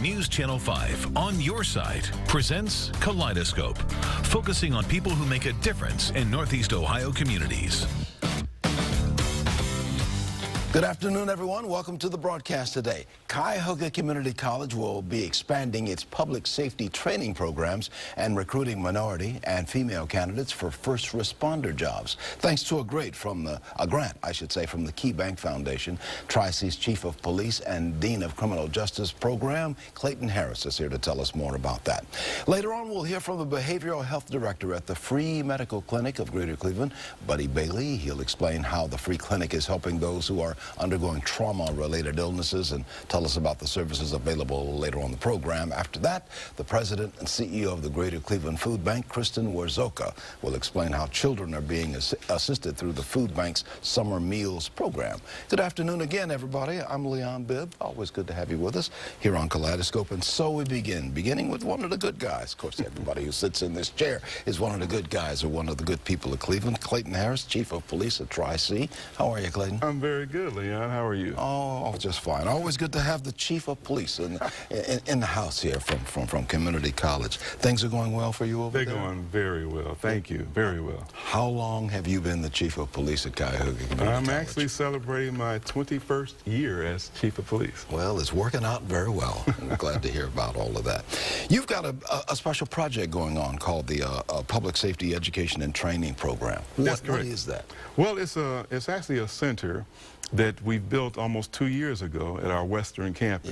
News Channel 5 on your side presents Kaleidoscope, focusing on people who make a difference in Northeast Ohio communities. Good afternoon, everyone. Welcome to the broadcast today. Cuyahoga Community College will be expanding its public safety training programs and recruiting minority and female candidates for first responder jobs. Thanks to a grant from the Key Bank Foundation. Tri-C's Chief of Police and Dean of Criminal Justice Program, Clayton Harris, is here to tell us more about that. Later on, we'll hear from the Behavioral Health Director at the Free Medical Clinic of Greater Cleveland, Buddy Bailey. He'll explain how the Free Clinic is helping those who are undergoing trauma-related illnesses and tell us about the services available later on the program. After that, the President and CEO of the Greater Cleveland Food Bank, Kristen Warzoka, will explain how children are being assisted through the Food Bank's Summer Meals program. Good afternoon again, everybody. I'm Leon Bibb. Always good to have you with us here on Kaleidoscope. And so we beginning with one of the good guys. Of course, everybody who sits in this chair is one of the good guys or one of the good people of Cleveland. Clayton Harris, Chief of Police at Tri-C. How are you, Clayton? I'm very good, Leon. How are you? Oh, just fine. Always good to have the Chief of Police in the house here from Community College. Things are going well for you over there? They're going very well. Thank you. Very well. How long have you been the Chief of Police at Cuyahoga Community College? I'm actually celebrating my 21st year as Chief of Police. Well, it's working out very well. We're glad to hear about all of that. You've got a special project going on called the Public Safety Education and Training Program. That's correct. What is that? Well, it's actually a center that we built almost 2 years ago at our Western campus.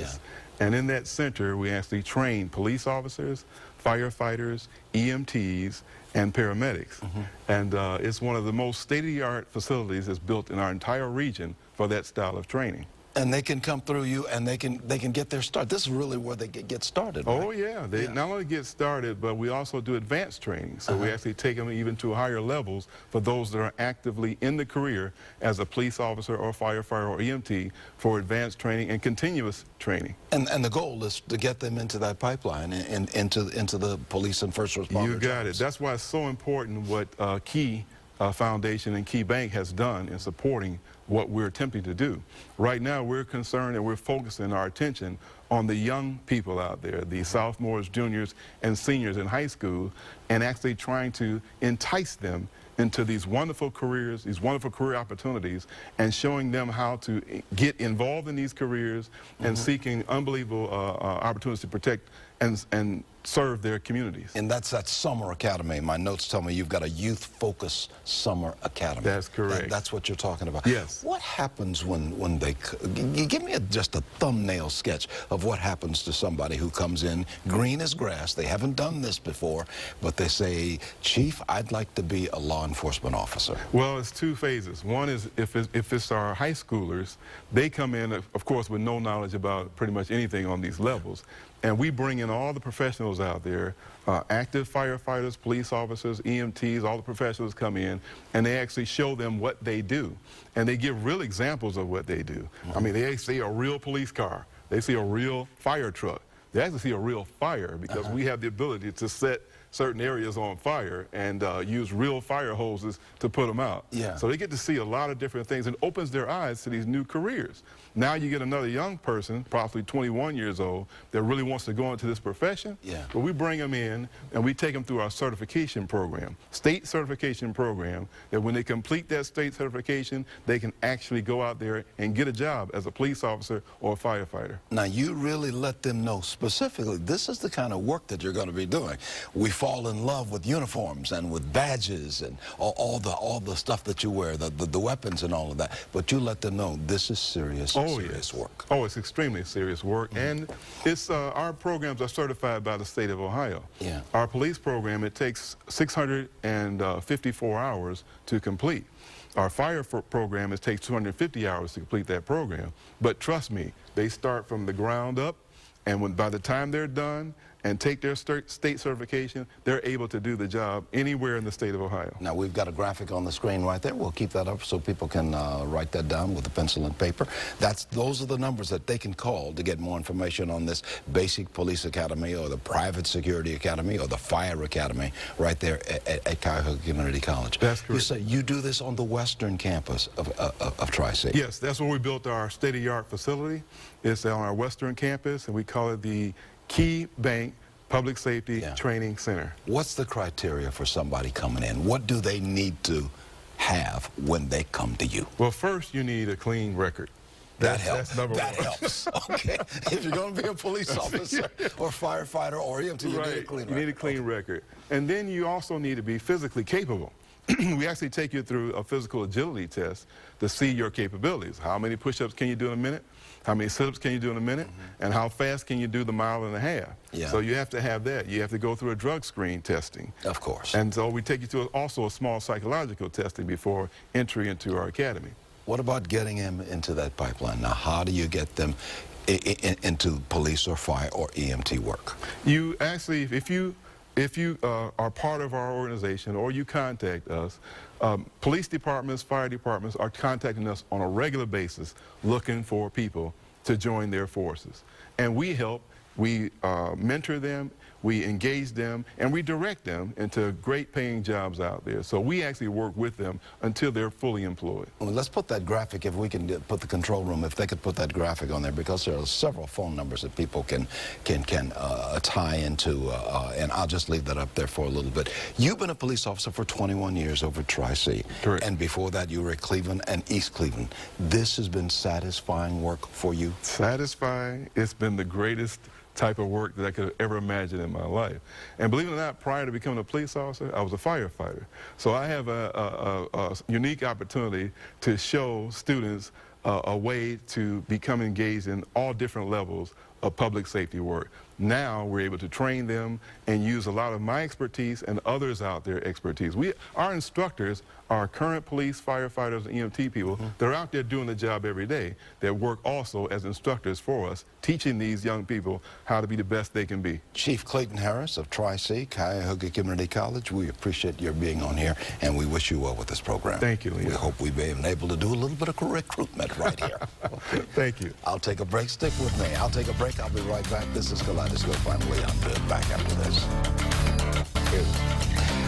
Yeah. And in that center, we actually train police officers, firefighters, EMTs, and paramedics. Mm-hmm. And it's one of the most state-of-the-art facilities that's built in our entire region for that style of training. And they can come through you and they can get their start. This is really where they get started, right? Oh, yeah. They not only get started, but we also do advanced training. So we actually take them even to higher levels for those that are actively in the career as a police officer or firefighter or EMT for advanced training and continuous training. And the goal is to get them into that pipeline, into the police and first responder You got jobs. it. That's why it's so important what Key Foundation and Key Bank has done in supporting what we're attempting to do. Right now, we're concerned and we're focusing our attention on the young people out there, the sophomores, juniors, and seniors in high school, and actually trying to entice them into these wonderful careers, these wonderful career opportunities, and showing them how to get involved in these careers and seeking unbelievable opportunities to protect and serve their communities. And that's that summer academy. My notes tell me you've got a youth-focused summer academy. That's correct. That's what you're talking about. Yes. What happens when they, give me just a thumbnail sketch of what happens to somebody who comes in green as grass, they haven't done this before, but they say, Chief, I'd like to be a law enforcement officer. Well, it's two phases. One is if it's our high schoolers, they come in, of course, with no knowledge about pretty much anything on these levels. And we bring in all the professionals out there, active firefighters, police officers, EMTs, all the professionals come in, and they actually show them what they do. And they give real examples of what they do. I mean, they see a real police car. They see a real fire truck. They actually see a real fire because we have the ability to set certain areas on fire and use real fire hoses to put them out. Yeah. So they get to see a lot of different things and opens their eyes to these new careers. Now you get another young person, probably 21 years old, that really wants to go into this profession. Yeah. But we bring them in and we take them through our certification program, state certification program, that when they complete that state certification, they can actually go out there and get a job as a police officer or a firefighter. Now, you really let them know specifically, this is the kind of work that you're going to be doing. We fall in love with uniforms and with badges and all the stuff that you wear, the weapons and all of that. But you let them know this is serious work. Oh, it's extremely serious work. And it's our programs are certified by the state of Ohio. Yeah. Our police program, it takes 654 hours to complete. Our fire program, it takes 250 hours to complete that program. But trust me, they start from the ground up, and by the time they're done, and take their state certification, they're able to do the job anywhere in the state of Ohio. Now, we've got a graphic on the screen right there. We'll keep that up so people can write that down with a pencil and paper. Those are the numbers that they can call to get more information on this basic police academy or the private security academy or the fire academy right there at Cuyahoga Community College. That's correct. You say you do this on the western campus of Tri-C. Yes, that's where we built our state-of-the-art facility. It's on our Western campus, and we call it the Key Bank Public Safety Training Center. What's the criteria for somebody coming in? What do they need to have when they come to you? Well, first you need a clean record. That helps. That's number that one. helps. Okay. If you're going to be a police officer or firefighter or EMT, you need a clean record. You need a clean record. And then you also need to be physically capable. We actually take you through a physical agility test to see your capabilities. How many push-ups can you do in a minute? How many sit-ups can you do in a minute? And how fast can you do the mile and a half? Yeah. So you have to have that. You have to go through a drug screen testing. Of course. And so we take you to also a small psychological testing before entry into our academy. What about getting them into that pipeline? Now, how do you get them into police or fire or EMT work? You actually, if you are part of our organization or you contact us, police departments, fire departments are contacting us on a regular basis looking for people to join their forces. And we help, we mentor them, we engage them, and we direct them into great paying jobs out there. So we actually work with them until they're fully employed. Well, let's put that graphic, if we can put the control room, if they could put that graphic on there, because there are several phone numbers that people can tie into, and I'll just leave that up there for a little bit. You've been a police officer for 21 years over Tri-C. Correct. And before that, you were at Cleveland and East Cleveland. This has been satisfying work for you? Satisfying. It's been the greatest type of work that I could ever imagine in my life. And believe it or not, prior to becoming a police officer, I was a firefighter. So I have a unique opportunity to show students a way to become engaged in all different levels of public safety work. Now we're able to train them and use a lot of my expertise and others out there expertise. Our instructors are current police, firefighters, and EMT people that are out there doing the job every day that work also as instructors for us, teaching these young people how to be the best they can be. Chief Clayton Harris of Tri-C, Cuyahoga Community College, we appreciate your being on here, and we wish you well with this program. Thank you, Leo. We hope we've been able to do a little bit of recruitment right here. Okay. Thank you. I'll take a break. Stick with me. I'll take a break. I'll be right back. This is Kaleidoscope. I'm Leon Bibb. Back after this.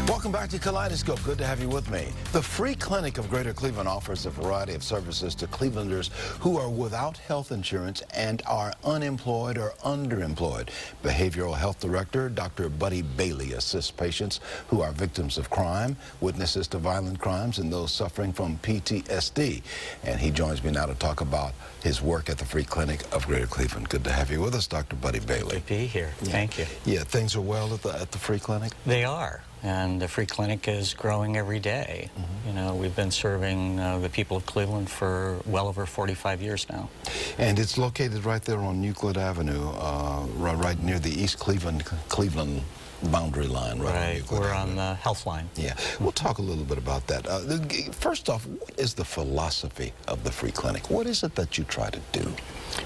Welcome back to Kaleidoscope. Good to have you with me. The Free Clinic of Greater Cleveland offers a variety of services to Clevelanders who are without health insurance and are unemployed or underemployed. Behavioral Health Director Dr. Buddy Bailey assists patients who are victims of crime, witnesses to violent crimes, and those suffering from PTSD. And he joins me now to talk about his work at the Free Clinic of Greater Cleveland. Good to have you with us, Dr. Buddy Bailey. Good to be here. Thank you. Yeah, things are well at the Free Clinic? They are. And the Free Clinic is growing every day. You know, we've been serving the people of Cleveland for well over 45 years now. And it's located right there on Euclid Avenue, right near the East Cleveland boundary line. Right, we're Avenue. on the health line. Yeah, we'll talk a little bit about that. First off, what is the philosophy of the Free Clinic? What is it that you try to do?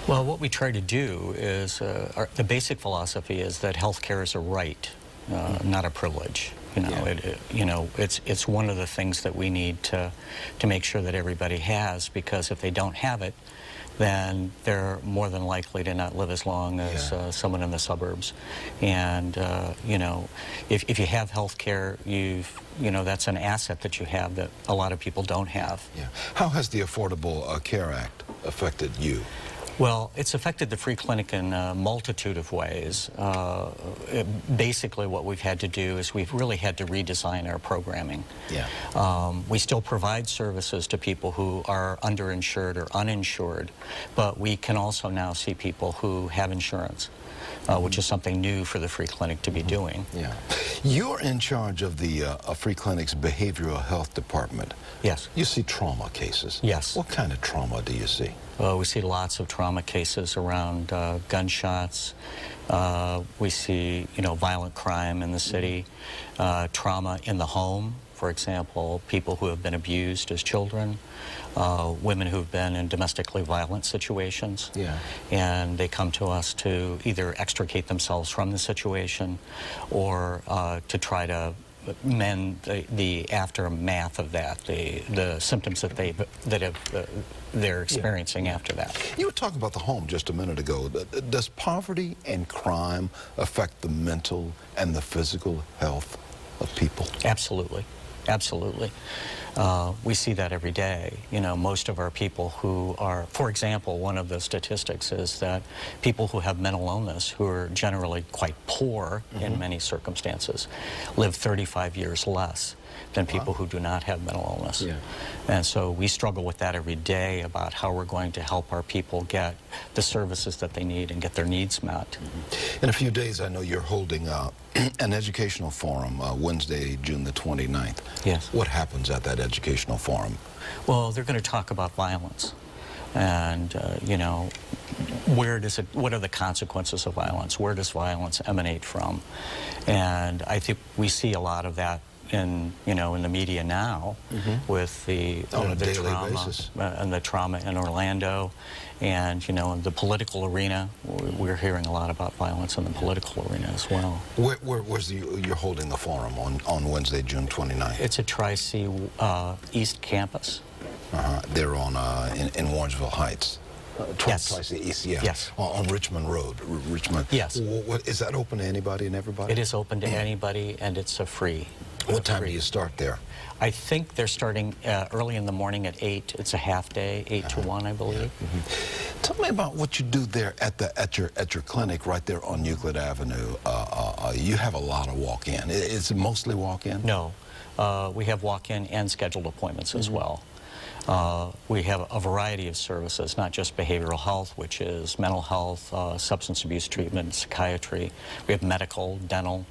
Well, what we try to do is, the basic philosophy is that health care is a right, not a privilege. You know, it's one of the things that we need to make sure that everybody has, because if they don't have it, then they're more than likely to not live as long as someone in the suburbs. And you know, if you have health care, you know, that's an asset that you have that a lot of people don't have. Yeah. How has the Affordable Care Act affected you? Well, it's affected the Free Clinic in a multitude of ways. Basically, what we've had to do is we've really had to redesign our programming. Yeah. We still provide services to people who are underinsured or uninsured, but we can also now see people who have insurance, which is something new for the Free Clinic to be doing. Yeah. You're in charge of the Free Clinic's Behavioral Health Department. Yes. You see trauma cases. Yes. What kind of trauma do you see? We see lots of trauma cases around gunshots. We see, you know, violent crime in the city, trauma in the home, for example, people who have been abused as children, women who've been in domestically violent situations. Yeah. And they come to us to either extricate themselves from the situation or to try to mend the aftermath of that, the symptoms that they're experiencing after that. You were talking about the home just a minute ago. Does poverty and crime affect the mental and the physical health of people? Absolutely. Absolutely. We see that every day. You know, most of our people who are, for example, one of the statistics is that people who have mental illness, who are generally quite poor in many circumstances, live 35 years less than people who do not have mental illness. Yeah. And so we struggle with that every day about how we're going to help our people get the services that they need and get their needs met. In a few days, I know you're holding an educational forum Wednesday, June the 29th. Yes. What happens at that educational forum? Well, they're going to talk about violence. And, you know, what are the consequences of violence? Where does violence emanate from? And I think we see a lot of that in, you know, in the media now with the daily trauma basis. And the trauma in Orlando, and, you know, in the political arena, we're hearing a lot about violence in the political arena as well. Where's you're holding the forum on Wednesday, June 29th? It's at Tri-C East Campus. They're on in Warrensville Heights. Yes. Tri-C East, yeah. Yes. On Richmond Road. Richmond. Yes. Is that open to anybody and everybody? It is open to anybody, and it's free. What time do you start there? I think they're starting early in the morning at 8. It's a half day, 8 to 1, I believe. Tell me about what you do there at your clinic right there on Euclid Avenue. You have a lot of walk-in. Is it mostly walk-in? No, we have walk-in and scheduled appointments as well. We have a variety of services, not just behavioral health, which is mental health, substance abuse treatment, psychiatry. We have medical, dental,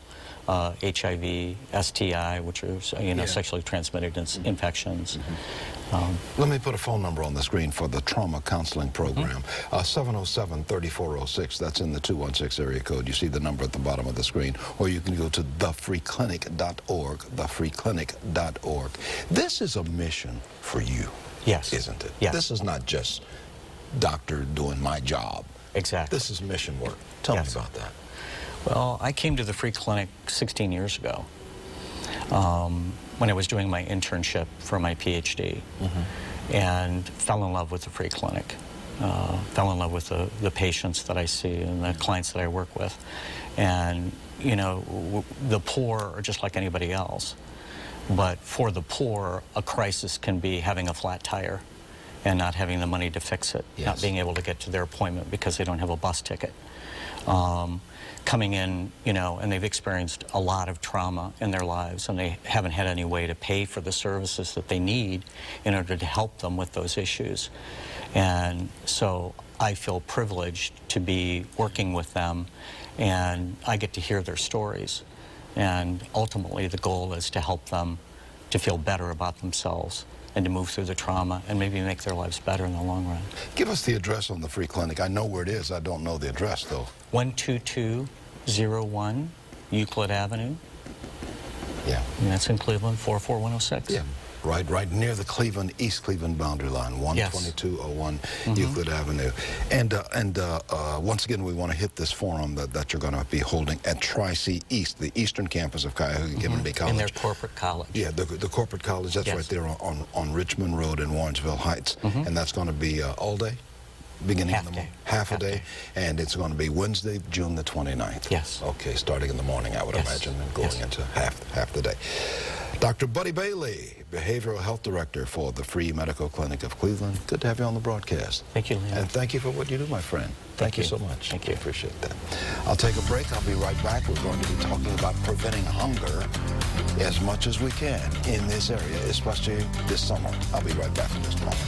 HIV, STI, which are, you know, sexually transmitted infections. Let me put a phone number on the screen for the trauma counseling program. 707-3406. That's in the 216 area code. You see the number at the bottom of the screen. Or you can go to thefreeclinic.org, thefreeclinic.org. This is a mission for you, isn't it? Yes. This is not just doctor doing my job. Exactly. This is mission work. Tell me about that. Well, I came to the Free Clinic 16 years ago when I was doing my internship for my PhD, and fell in love with the Free Clinic. Fell in love with the patients that I see and the clients that I work with. And, you know, the poor are just like anybody else. But for the poor, a crisis can be having a flat tire and not having the money to fix it, not being able to get to their appointment because they don't have a bus ticket. Coming in, you know, and they've experienced a lot of trauma in their lives, and they haven't had any way to pay for the services that they need in order to help them with those issues. And so I feel privileged to be working with them, and I get to hear their stories. And ultimately the goal is to help them to feel better about themselves and to move through the trauma and maybe make their lives better in the long run. Give us the address on the Free Clinic. I know where it is. I don't know the address, though. 12201 Euclid Avenue. Yeah. And that's in Cleveland, 44106. Yeah. Right near the East Cleveland boundary line, 12201 Euclid Avenue. And once again, we want to hit this forum that you're going to be holding at Tri-C East, the eastern campus of Cuyahoga Community College. In their corporate college. Yeah, the corporate college, that's right there on Richmond Road in Warrensville Heights. And that's going to be all day? Beginning in the morning? Half a day. And it's going to be Wednesday, June the 29th. Yes. Okay, starting in the morning, I would imagine, and going into half the day. Dr. Buddy Bailey, Behavioral Health Director for the Free Medical Clinic of Cleveland. Good to have you on the broadcast. Thank you, Leon. And thank you for what you do, my friend. Thank you so much. Thank you. I appreciate that. I'll take a break. I'll be right back. We're going to be talking about preventing hunger as much as we can in this area, especially this summer. I'll be right back in just a moment.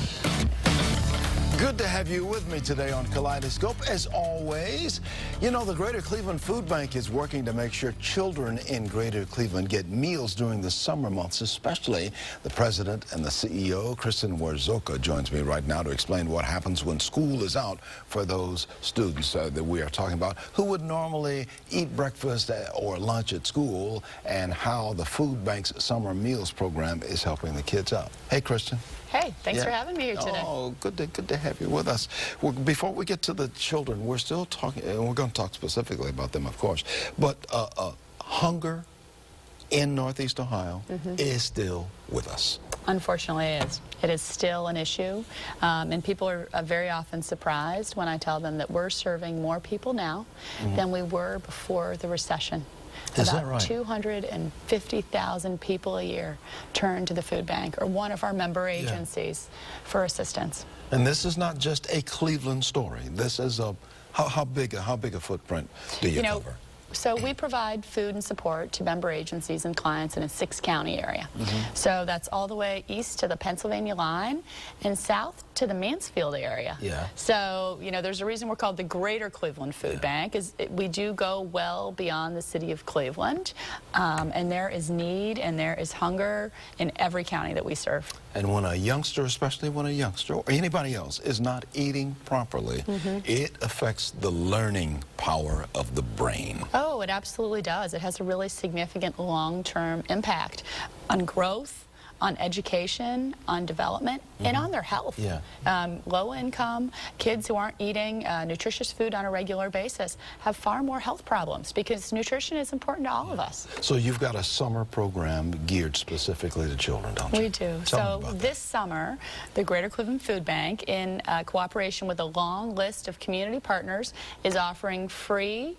Good to have you with me today on Kaleidoscope. As always, you know, the Greater Cleveland Food Bank is working to make sure children in Greater Cleveland get meals during the summer months, especially. The president and the CEO, Kristen Warzoka, joins me right now to explain what happens when school is out for those students that we are talking about who would normally eat breakfast or lunch at school, and how the food bank's summer meals program is helping the kids out. Hey, Kristen. Hey, thanks for having me here today. Oh, good to have you with us. Well, before we get to the children, we're still talking, and we're going to talk specifically about them, of course, but hunger in Northeast Ohio is still with us. Unfortunately, it is. It is still an issue, and people are very often surprised when I tell them that we're serving more people now than we were before the recession. Is About that right? 250,000 people a year turn to the food bank or one of our member agencies for assistance. And this is not just a Cleveland story. This is a, how big a footprint do you cover? So we provide food and support to member agencies and clients in a 6-county area. So that's all the way east to the Pennsylvania line and south to the Mansfield area. So, there's a reason we're called the Greater Cleveland Food Bank. We do go well beyond the city of Cleveland, and there is need and there is hunger in every county that we serve. And when a youngster, especially when a youngster or anybody else is not eating properly, it affects the learning power of the brain. Oh, it absolutely does. It has a really significant long-term impact on growth, on education, on development, and on their health. Low income kids who aren't eating nutritious food on a regular basis have far more health problems because nutrition is important to all of us. So you've got a summer program geared specifically to children, don't you? We do. So this summer, the Greater Cleveland Food Bank, in cooperation with a long list of community partners, is offering free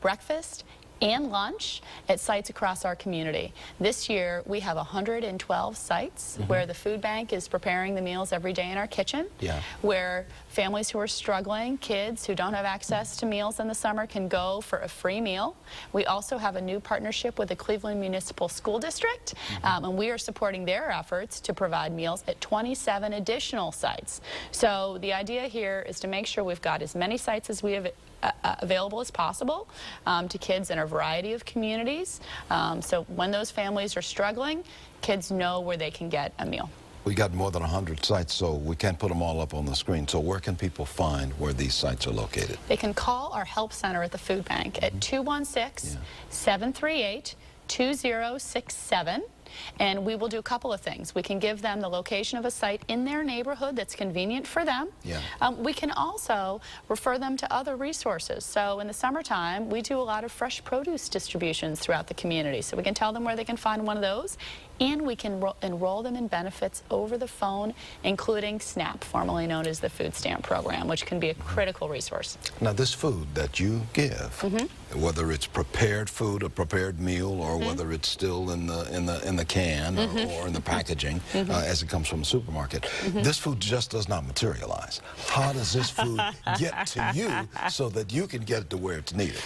breakfast and lunch at sites across our community. This year, we have 112 sites where the food bank is preparing the meals every day in our kitchen, where families who are struggling, kids who don't have access to meals in the summer can go for a free meal. We also have a new partnership with the Cleveland Municipal School District, and we are supporting their efforts to provide meals at 27 additional sites. So the idea here is to make sure we've got as many sites as we have available as possible to kids in a variety of communities. So when those families are struggling, kids know where they can get a meal. We got more than 100 sites, so we can't put them all up on the screen. So where can people find where these sites are located? They can call our help center at the food bank at 216-738-2067. And we will do a couple of things. We can give them the location of a site in their neighborhood that's convenient for them. We can also refer them to other resources. So in the summertime, we do a lot of fresh produce distributions throughout the community. So we can tell them where they can find one of those. And we can enroll them in benefits over the phone, including SNAP, formerly known as the Food Stamp Program, which can be a critical resource. Now, this food that you give, whether it's prepared food, a prepared meal, or whether it's still in the can or in the packaging as it comes from a supermarket, this food just does not materialize. How does this food get to you so that you can get it to where it's needed?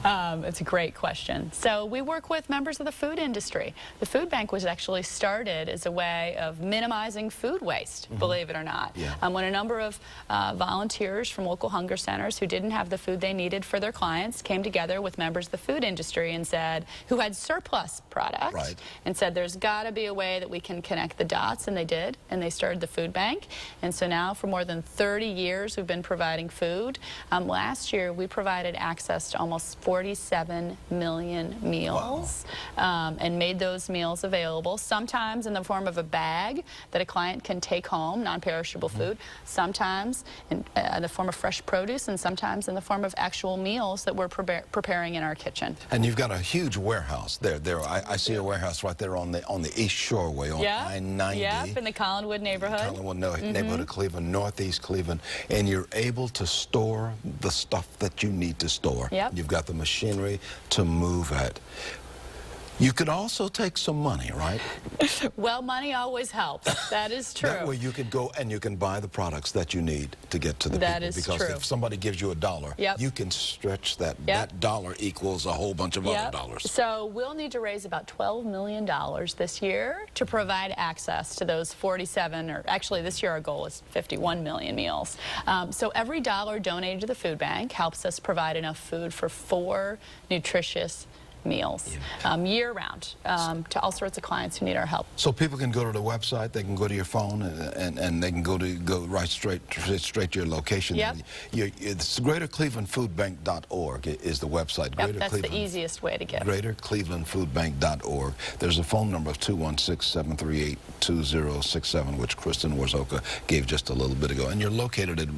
It's a great question. So we work with members of the food industry. The food bank was actually started as a way of minimizing food waste, believe it or not. When a number of volunteers from local hunger centers who didn't have the food they needed for their clients came together with members of the food industry and said, who had surplus product, and said there's got to be a way that we can connect the dots, and they did, and they started the food bank. And so now for more than 30 years we've been providing food. Last year we provided access to almost 47 million meals and made those meals available, sometimes in the form of a bag that a client can take home, non-perishable food, sometimes in the form of fresh produce, and sometimes in the form of actual meals that we're preparing in our kitchen. And you've got a huge warehouse there. I see a warehouse right there on the East Shoreway on I-90. Yep, in the Collinwood neighborhood. Collinwood neighborhood of Cleveland, Northeast Cleveland, and you're able to store the stuff that you need to store. You've got the machinery to move at. You could also take some money, right? Well, money always helps. That is true. That way you can go and you can buy the products that you need to get to the people. That is because true. If somebody gives you $1, you can stretch that. That dollar equals a whole bunch of other dollars. So we'll need to raise about $12 million this year to provide access to those 47, or actually this year our goal is 51 million meals. So every dollar donated to the food bank helps us provide enough food for 4 nutritious meals year-round to all sorts of clients who need our help. So people can go to the website, they can go to your phone, and they can go right straight to your location. It's GreaterClevelandFoodBank.org is the website. That's the easiest way to get. GreaterClevelandFoodBank.org. There's a phone number of 216-738-2067, which Kristen Warzoka gave just a little bit ago, and you're located at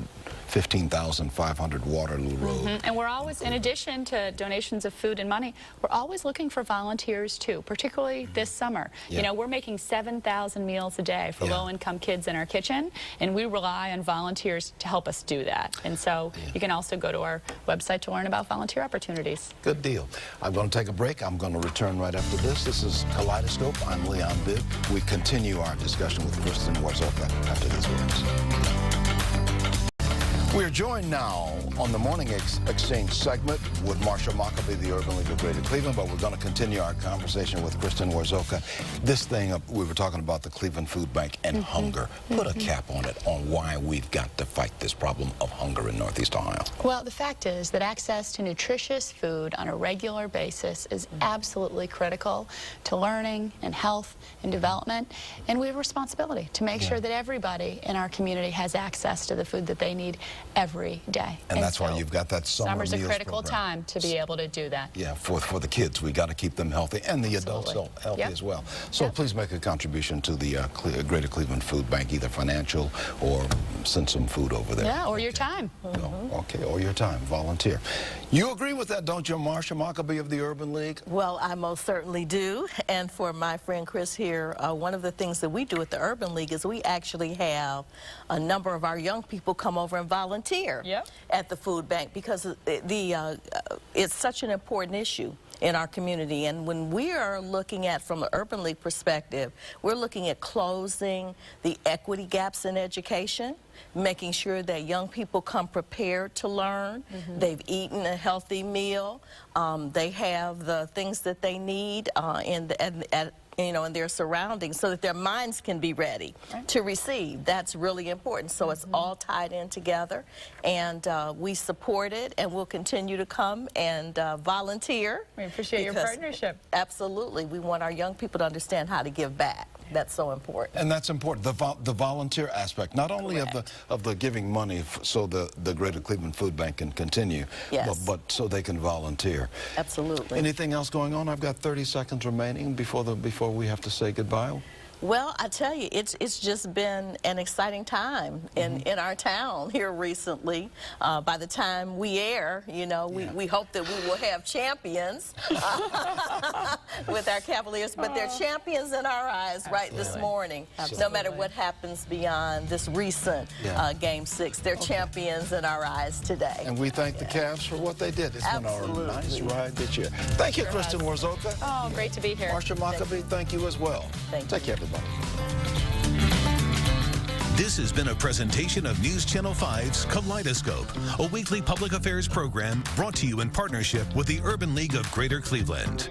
15,500 Waterloo Road. And we're always, in addition to donations of food and money, we're always looking for volunteers too, particularly this summer. Yeah. You know, we're making 7,000 meals a day for low-income kids in our kitchen, and we rely on volunteers to help us do that. And so you can also go to our website to learn about volunteer opportunities. Good deal. I'm going to take a break. I'm going to return right after this. This is Kaleidoscope. I'm Leon Bibb. We continue our discussion with Kristen Warzoka after these words. We're joined now on the Morning Exchange segment with Marsha Maccabee, the Urban League of Greater Cleveland, but we're going to continue our conversation with Kristen Warzoka. This thing, we were talking about the Cleveland Food Bank and hunger. Put a cap on it, on why we've got to fight this problem of hunger in Northeast Ohio. Well, the fact is that access to nutritious food on a regular basis is absolutely critical to learning and health and development, and we have a responsibility to make sure that everybody in our community has access to the food that they need every day. And that's why you've got that summer summer's a meals critical program. time to be able to do that. Yeah, for the kids, we got to keep them healthy, and the adults Absolutely. healthy as well. So please make a contribution to the Greater Cleveland Food Bank, either financial or send some food over there. Yeah, or your time. Okay, or your time, volunteer. You agree with that, don't you, Marsha Maccabee of the Urban League? Well, I most certainly do. And for my friend Chris here, one of the things that we do at the Urban League is we actually have a number of our young people come over and volunteer at the food bank, because it's such an important issue in our community. And when we are looking at, from the Urban League perspective, we're looking at closing the equity gaps in education, making sure that young people come prepared to learn, they've eaten a healthy meal, they have the things that they need in their surroundings, so that their minds can be ready to receive. That's really important. So it's all tied in together, and we support it, and we'll continue to come and volunteer. We appreciate your partnership. Absolutely. We want our young people to understand how to give back. That's so important. And that's important, the volunteer aspect, not only of the giving money so the Greater Cleveland Food Bank can continue, but so they can volunteer. Absolutely. Anything else going on? I've got 30 seconds remaining before we have to say goodbye. Well, I tell you, it's just been an exciting time in our town here recently. By the time we air, we hope that we will have champions with our Cavaliers, but they're champions in our eyes this morning. No matter what happens beyond this recent Game 6, they're champions in our eyes today. And we thank the Cavs for what they did. It's been a nice ride this year. Thank you, Kristen Warzoka. Oh, great to be here. Marsha Maccabee, thank you as well. Take care, everybody. This has been a presentation of News Channel 5's Kaleidoscope, a weekly public affairs program brought to you in partnership with the Urban League of Greater Cleveland.